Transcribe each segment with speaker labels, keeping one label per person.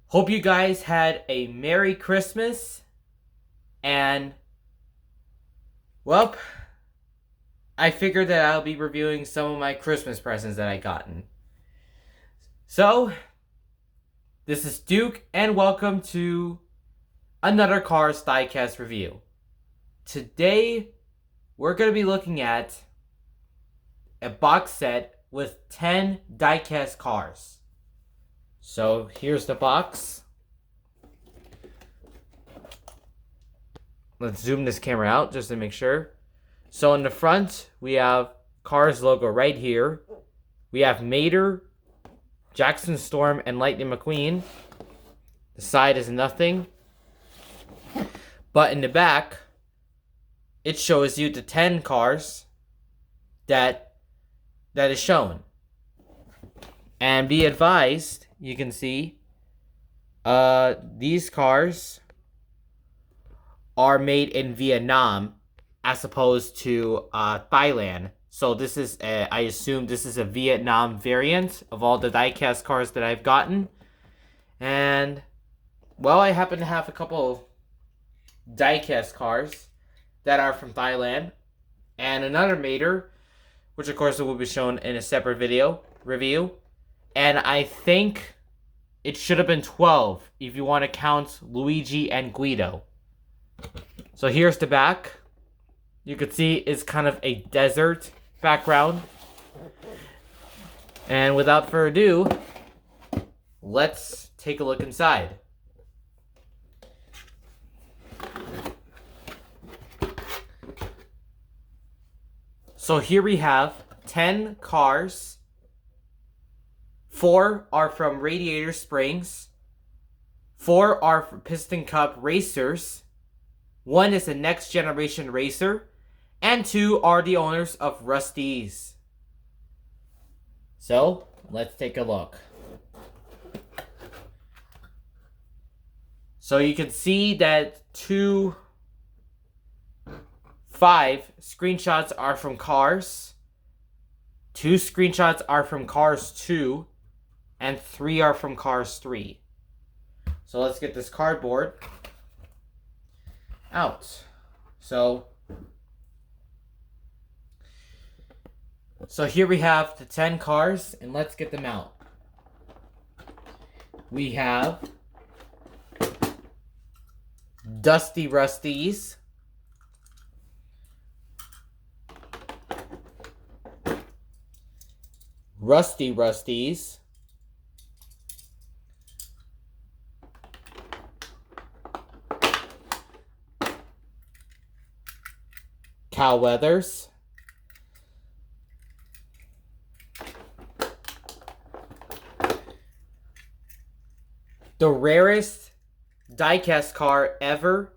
Speaker 1: Hope you guys had a Merry Christmas. And, well, I figured that I'll be reviewing some of my Christmas presents that I gotten. So, this is Duke, and welcome to another Cars Diecast review. Today, we're going to be looking at a box set with 10 diecast cars. So, here's the box. Let's zoom this camera out just to make sure. So in the front, we have Cars logo right here. We have Mater, Jackson Storm, and Lightning McQueen. The side is nothing. But in the back, it shows you the 10 cars that is shown. And be advised, you can see, these cars are made in Vietnam as opposed to Thailand. So this is, I assume this is a Vietnam variant of all the diecast cars that I've gotten. And, well, I happen to have a couple diecast cars that are from Thailand. And another Mater, which of course will be shown in a separate video review. And I think it should have been 12 if you want to count Luigi and Guido. So here's the back. You can see it's kind of a desert background. And without further ado, let's take a look inside. So here we have 10 cars. 4 are from Radiator Springs. 4 are from Piston Cup Racers. 1 is a Next Generation Racer. And 2 are the owners of Rusty's. So, let's take a look. So you can see that 5 screenshots are from Cars. 2 screenshots are from Cars 2. And 3 are from Cars 3. So let's get this cardboard out. So here we have the 10 cars, and let's get them out. We have Dusty Rusty's, Rusty Rusty's, Cal Weathers, the rarest diecast car ever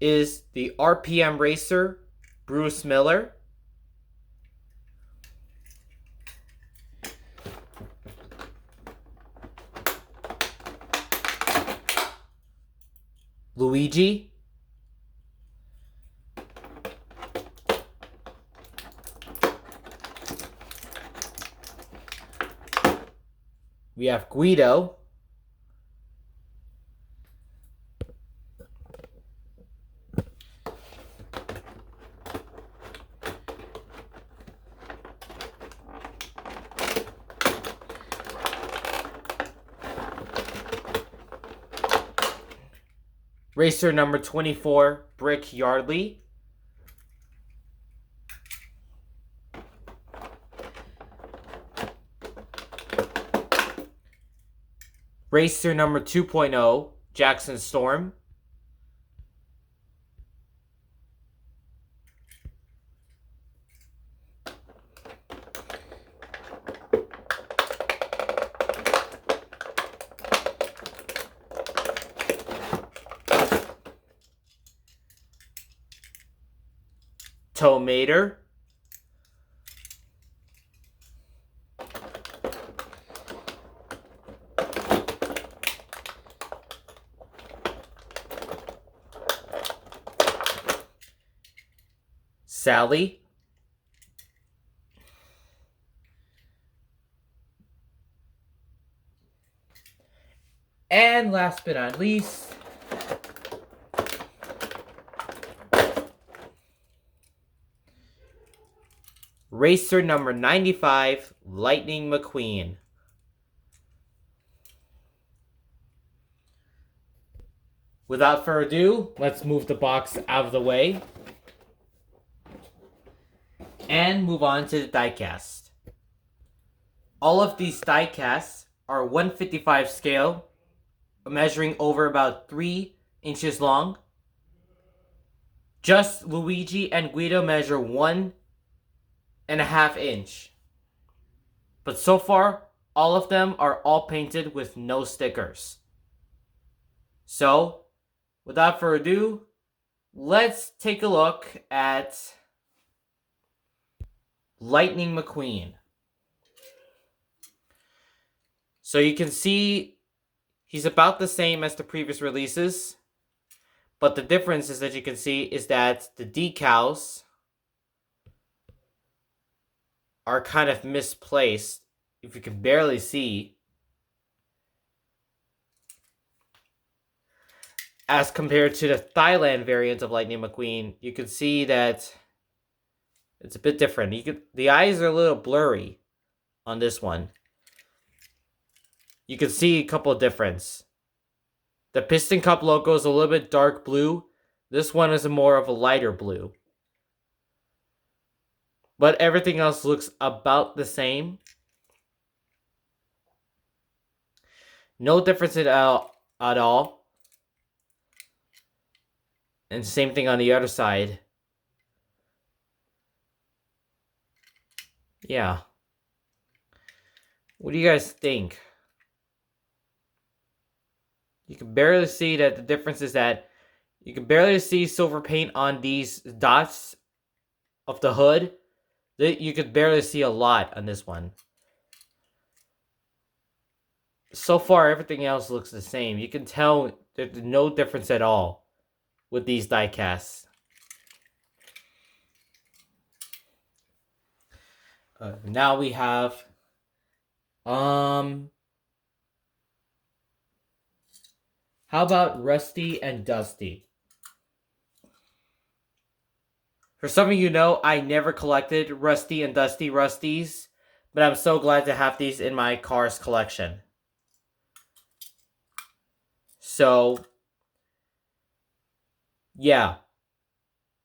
Speaker 1: is the RPM Racer Bruce Miller. Luigi. We have Guido. Racer number 24, Brick Yardley. Racer number 2.0, Jackson Storm. Mater. Sally. And last but not least, Racer number 95, Lightning McQueen. Without further ado, let's move the box out of the way and move on to the diecast. All of these diecasts are 1/55 scale, measuring over about 3 inches long. Just Luigi and Guido measure 1.5 inch. But so far, all of them are all painted with no stickers. So, without further ado, let's take a look at Lightning McQueen. So you can see he's about the same as the previous releases, but the difference is that you can see is that the decals are kind of misplaced, if you can barely see, as compared to the Thailand variant of Lightning McQueen. You can see that it's a bit different. The eyes are a little blurry on this one. You can see a couple of difference. The Piston Cup logo is a little bit dark blue. This one is more of a lighter blue. But everything else looks about the same. No difference at all. And same thing on the other side. Yeah. What do you guys think? You can barely see that the difference is that you can barely see silver paint on these dots of the hood. You could barely see a lot on this one. So far, everything else looks the same. You can tell there's no difference at all with these die casts. Now we have how about Rusty and Dusty? For some of you know, I never collected Rusty and Dusty Rusties, but I'm so glad to have these in my Cars collection. So, yeah,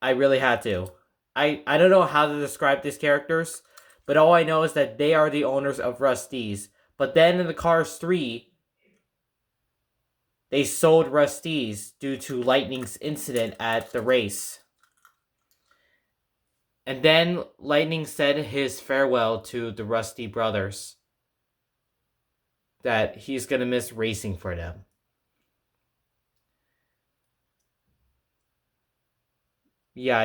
Speaker 1: I really had to. I don't know how to describe these characters, but all I know is that they are the owners of Rusties. But then in the Cars 3, they sold Rusties due to Lightning's incident at the race. And then Lightning said his farewell to the Rusty brothers. That he's going to miss racing for them. Yeah,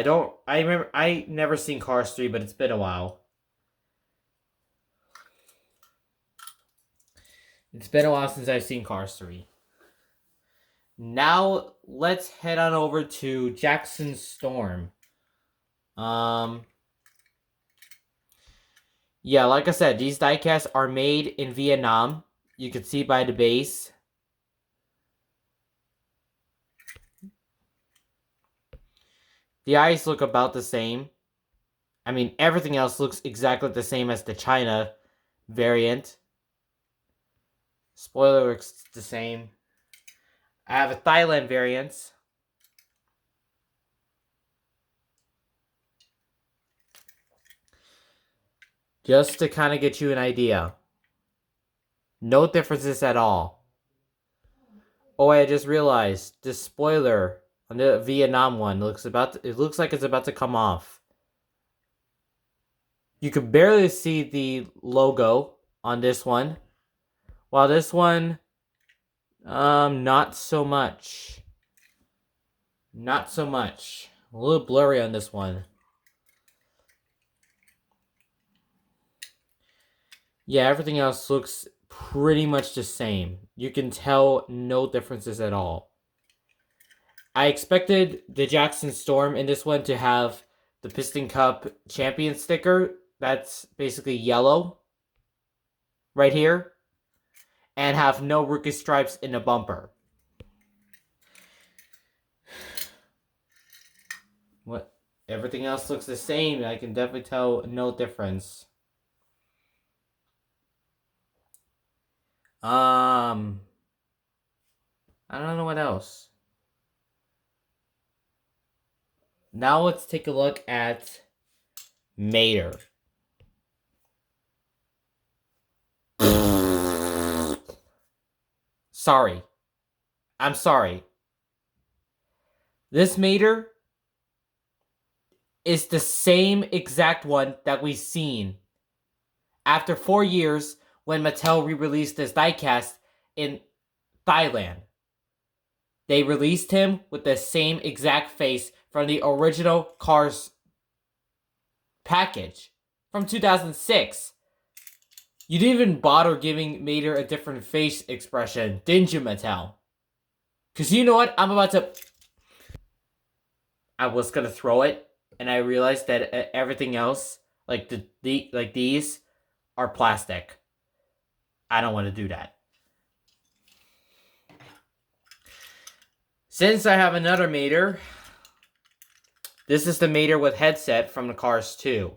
Speaker 1: I never seen Cars 3, but it's been a while. It's been a while since I've seen Cars 3. Now, let's head on over to Jackson Storm. Yeah, like I said, these diecasts are made in Vietnam. You can see by the base. The eyes look about the same. I mean, everything else looks exactly the same as the China variant. Spoiler looks the same. I have a Thailand variant. Just to kind of get you an idea. No differences at all. Oh, I just realized this spoiler on the Vietnam one it looks like it's about to come off. You can barely see the logo on this one. While this one, not so much. Not so much. A little blurry on this one. Yeah, everything else looks pretty much the same. You can tell no differences at all. I expected the Jackson Storm in this one to have the Piston Cup champion sticker. That's basically yellow. Right here. and have no rookie stripes in the bumper. What? Everything else looks the same. I can definitely tell no difference. I don't know what else. Now let's take a look at Mater. Sorry. I'm sorry. This Mater is the same exact one that we've seen after 4 years when Mattel re-released this diecast in Thailand. They released him with the same exact face from the original Cars package from 2006. You didn't even bother giving Mater a different face expression, didn't you, Mattel? Because you know what? I was gonna throw it, and I realized that everything else, like these, are plastic. I don't want to do that. Since I have another Mater, this is the Mater with headset from the Cars 2,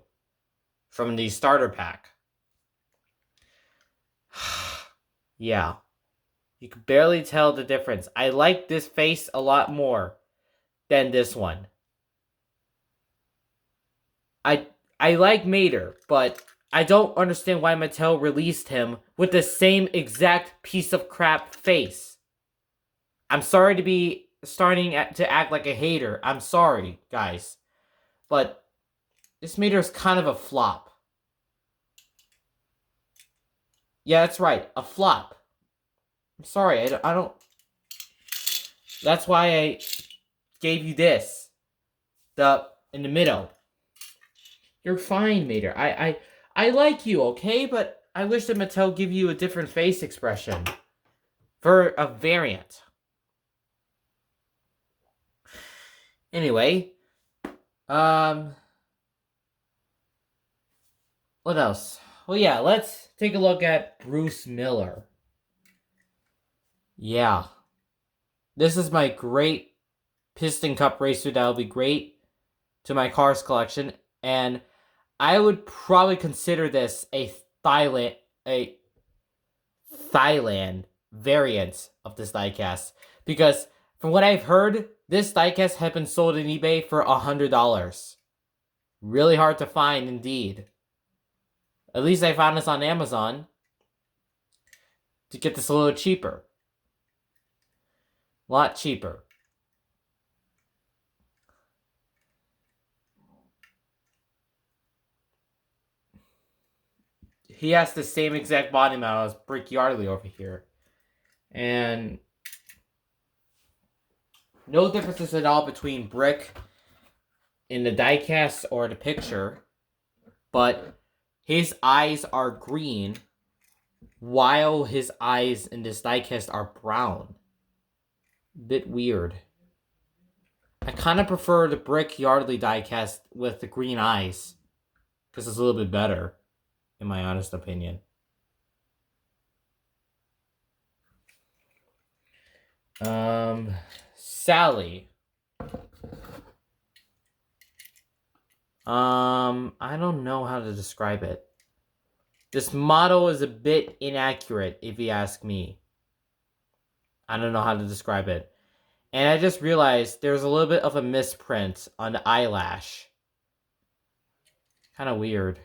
Speaker 1: from the starter pack. Yeah. You can barely tell the difference. I like this face a lot more than this one. I like Mater, but I don't understand why Mattel released him with the same exact piece of crap face. I'm sorry to be starting to act like a hater. I'm sorry, guys. But this Mater is kind of a flop. Yeah, that's right. A flop. I'm sorry. I don't... That's why I gave you this. In the middle. You're fine, Mater. I like you, okay? But I wish that Mattel give you a different face expression. For a variant. Anyway. What else? Well, yeah, let's take a look at Bruce Miller. Yeah. This is my great Piston Cup racer that will be great to my Cars collection. And I would probably consider this a Thailand variant of this diecast. Because from what I've heard, this diecast has been sold on eBay for $100. Really hard to find indeed. At least I found this on Amazon to get this a little cheaper. A lot cheaper. He has the same exact body model as Brick Yardley over here. And no differences at all between Brick in the diecast or the picture. But his eyes are green, while his eyes in this diecast are brown. Bit weird. I kind of prefer the Brick Yardley diecast with the green eyes, because it's a little bit better, in my honest opinion. Sally. I don't know how to describe it. This model is a bit inaccurate, if you ask me. I don't know how to describe it. And I just realized there's a little bit of a misprint on the eyelash. Kind of weird.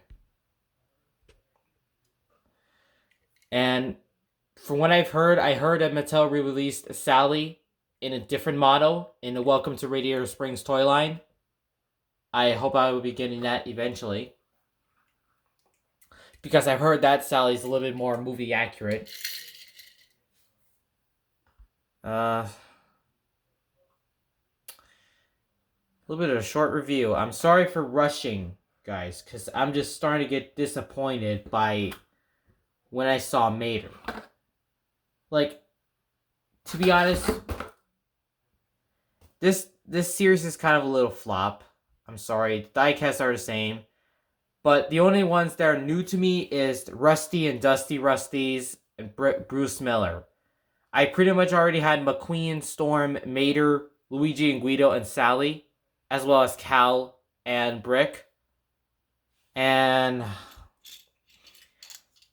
Speaker 1: And from what I've heard, I heard that Mattel re-released Sally in a different model in the Welcome to Radiator Springs toy line. I hope I will be getting that eventually. Because I've heard that Sally's a little bit more movie accurate. A little bit of a short review. I'm sorry for rushing, guys, because I'm just starting to get disappointed by when I saw Mater. Like, to be honest, this series is kind of a little flop. I'm sorry. The diecasts are the same. But the only ones that are new to me is Rusty and Dusty Rustys and Bruce Miller. I pretty much already had McQueen, Storm, Mater, Luigi and Guido, and Sally, as well as Cal and Brick. And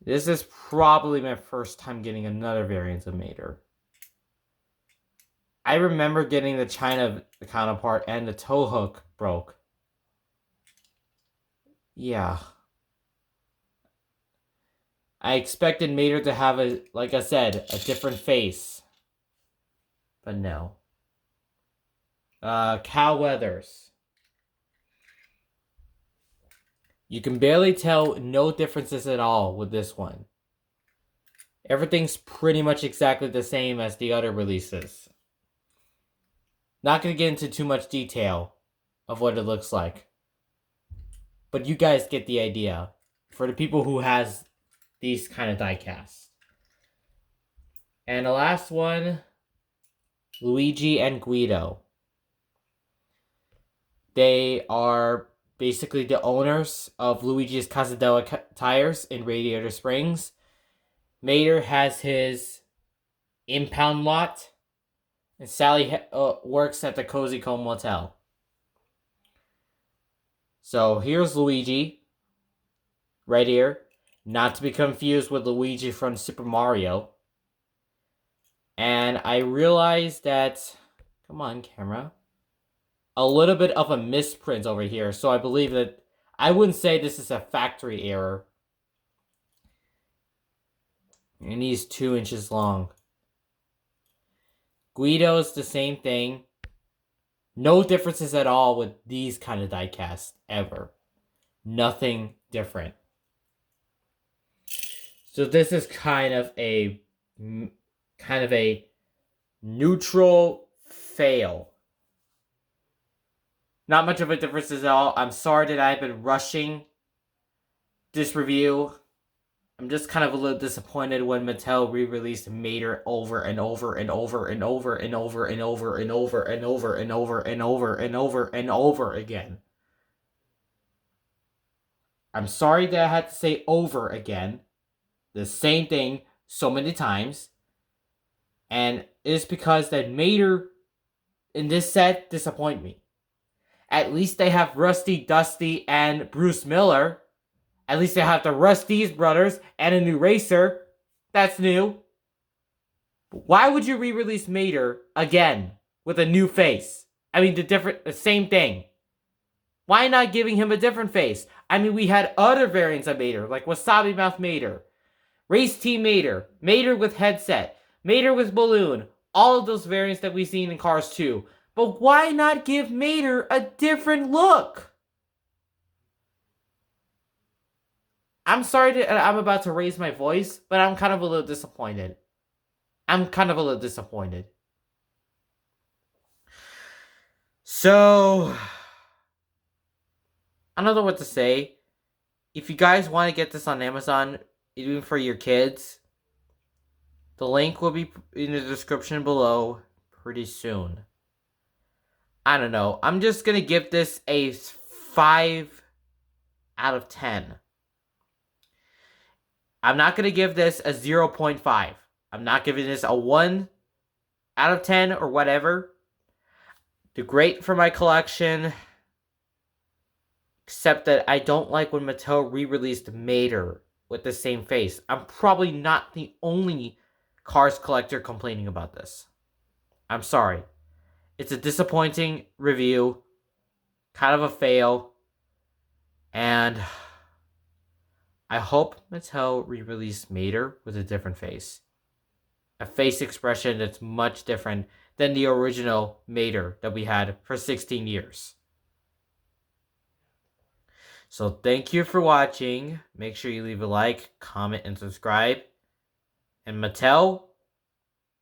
Speaker 1: this is probably my first time getting another variant of Mater. I remember getting the China counterpart and the tow hook broke. Yeah. I expected Mater to have like I said, a different face. But no. Cal Weathers. You can barely tell no differences at all with this one. Everything's pretty much exactly the same as the other releases. Not going to get into too much detail of what it looks like. But you guys get the idea. For the people who has these kind of diecasts. And the last one, Luigi and Guido. They are basically the owners of Luigi's Casadella Tires in Radiator Springs. Mater has his impound lot. And Sally works at the Cozy Comb Motel. So here's Luigi. Right here. Not to be confused with Luigi from Super Mario. And I realized that... Come on, camera. A little bit of a misprint over here. So I believe that... I wouldn't say this is a factory error. And he's 2 inches long. Guido's the same thing. No differences at all with these kind of diecasts ever. Nothing different. So this is kind of a neutral fail. Not much of a difference at all. I'm sorry that I've been rushing this review. I'm just kind of a little disappointed when Mattel re-released Mater over and over and over and over and over and over and over and over and over and over and over and over again. I'm sorry that I had to say over again. The same thing so many times. And it's because that Mater in this set disappoint me. At least they have Rusty, Dusty, and Bruce Miller. At least they have the Rusty's brothers and a new racer. That's new. But why would you re-release Mater again with a new face? I mean, the same thing. Why not giving him a different face? I mean, we had other variants of Mater, like Wasabi Mouth Mater, Race Team Mater, Mater with headset, Mater with balloon, all of those variants that we've seen in Cars 2. But why not give Mater a different look? I'm sorry that I'm about to raise my voice, but I'm kind of a little disappointed. So, I don't know what to say. If you guys want to get this on Amazon, even for your kids, the link will be in the description below pretty soon. I don't know. I'm just going to give this a 5 out of 10. I'm not going to give this a 0.5. I'm not giving this a 1 out of 10 or whatever. They're great for my collection. Except that I don't like when Mattel re-released Mater with the same face. I'm probably not the only Cars collector complaining about this. I'm sorry. It's a disappointing review. Kind of a fail. And I hope Mattel re-released Mater with a different face. A face expression that's much different than the original Mater that we had for 16 years. So thank you for watching. Make sure you leave a like, comment, and subscribe. And Mattel,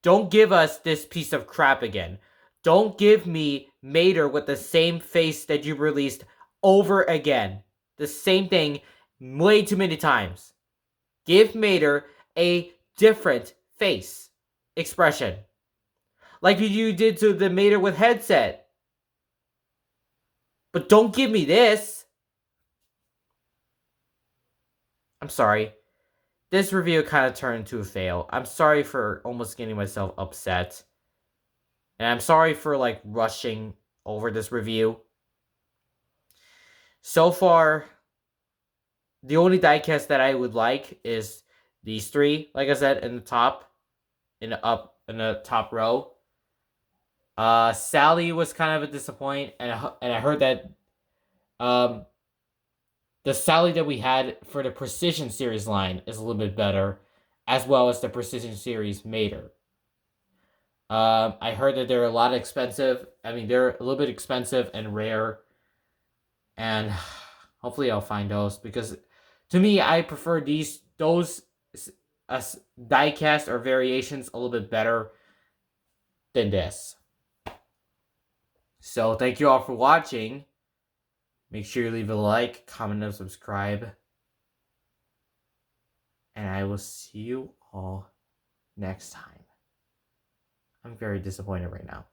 Speaker 1: don't give us this piece of crap again. Don't give me Mater with the same face that you released over again. The same thing way too many times. Give Mater a different face expression. Like you did to the Mater with headset. But don't give me this. I'm sorry. this review kind of turned into a fail. I'm sorry for almost getting myself upset. And I'm sorry for like rushing over this review. So far, the only diecast that I would like is these three, like I said, in the top, in the top row. Sally was kind of a disappointment, and I heard that um the Sally that we had for the Precision Series line is a little bit better, as well as the Precision Series Mater. I heard that they're a lot expensive. I mean, they're a little bit expensive and rare, and hopefully I'll find those because, to me, I prefer those diecast or variations a little bit better than this. So thank you all for watching. Make sure you leave a like, comment, and subscribe. And I will see you all next time. I'm very disappointed right now.